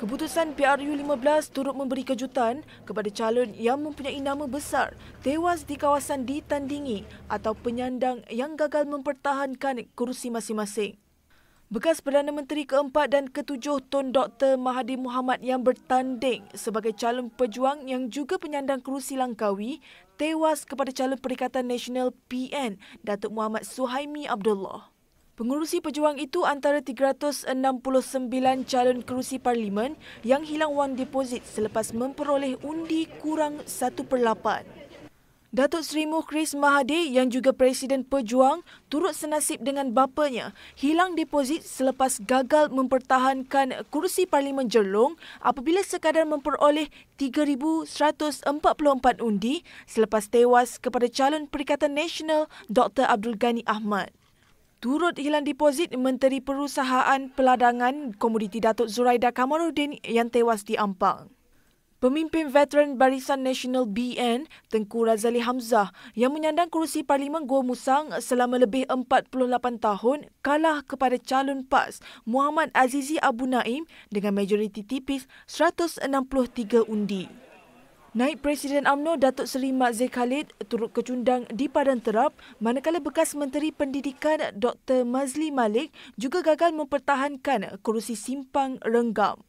Keputusan PRU15 turut memberi kejutan kepada calon yang mempunyai nama besar tewas di kawasan ditandingi atau penyandang yang gagal mempertahankan kerusi masing-masing. Bekas Perdana Menteri keempat dan ketujuh Tun Dr. Mahathir Mohamad yang bertanding sebagai calon pejuang yang juga penyandang kerusi Langkawi tewas kepada calon Perikatan Nasional PN Datuk Muhammad Suhaimi Abdullah. Pengurusi pejuang itu antara 369 calon kerusi parlimen yang hilang wang deposit selepas memperoleh undi kurang 1/8. Datuk Seri Mukhriz Mahathir yang juga Presiden Pejuang turut senasib dengan bapanya hilang deposit selepas gagal mempertahankan kerusi Parlimen Jerlong apabila sekadar memperoleh 3,144 undi selepas tewas kepada calon Perikatan Nasional Dr. Abdul Ghani Ahmad. Turut hilang deposit Menteri Perusahaan Peladangan Komoditi Datuk Zuraida Kamaluddin yang tewas di Ampang. Pemimpin veteran Barisan Nasional BN, Tengku Razali Hamzah yang menyandang kerusi Parlimen Gua Musang selama lebih 48 tahun kalah kepada calon PAS Muhammad Azizi Abu Naim dengan majoriti tipis 163 undi. Naib Presiden UMNO Datuk Seri Mak Zee Khalid turut kecundang di Padan Terap manakala bekas Menteri Pendidikan Dr. Mazli Malik juga gagal mempertahankan kerusi Simpang Renggam.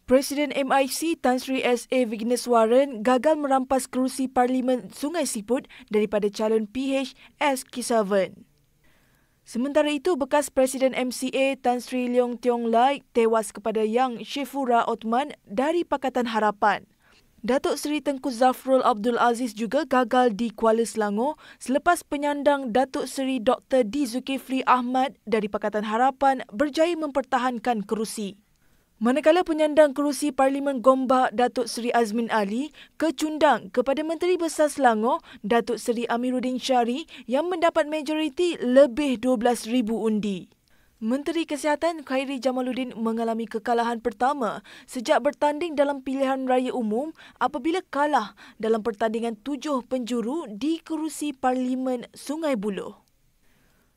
Presiden MIC Tan Sri S.A. Vigneswaran gagal merampas kerusi Parlimen Sungai Siput daripada calon PH S. Kesavan. Sementara itu, bekas Presiden MCA Tan Sri Leong Tiong Lai tewas kepada Yang Shefura Othman dari Pakatan Harapan. Datuk Seri Tengku Zafrul Abdul Aziz juga gagal di Kuala Selangor selepas penyandang Datuk Seri Dr. D. Zulkifli Ahmad dari Pakatan Harapan berjaya mempertahankan kerusi. Manakala penyandang kerusi Parlimen Gombak Datuk Seri Azmin Ali kecundang kepada Menteri Besar Selangor Datuk Seri Amiruddin Syari yang mendapat majoriti lebih 12,000 undi. Menteri Kesihatan Khairi Jamaluddin mengalami kekalahan pertama sejak bertanding dalam pilihan raya umum apabila kalah dalam pertandingan 7 penjuru di kerusi Parlimen Sungai Buloh.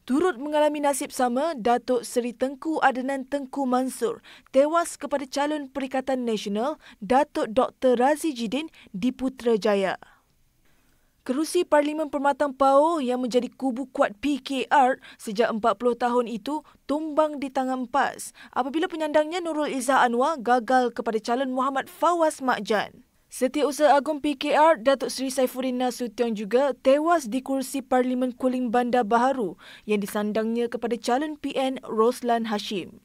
Turut mengalami nasib sama, Datuk Seri Tengku Adnan Tengku Mansur tewas kepada calon Perikatan Nasional Datuk Dr. Razi Jidin di Putrajaya. Kerusi Parlimen Permatang Pauh yang menjadi kubu kuat PKR sejak 40 tahun itu tumbang di tangan PAS apabila penyandangnya Nurul Izzah Anwar gagal kepada calon Muhammad Fawaz Makjan. Setiausaha Agung PKR Datuk Seri Saifuddin Nasution juga tewas di kerusi Parlimen Kuling Bandar Baharu yang disandangnya kepada calon PN Roslan Hashim.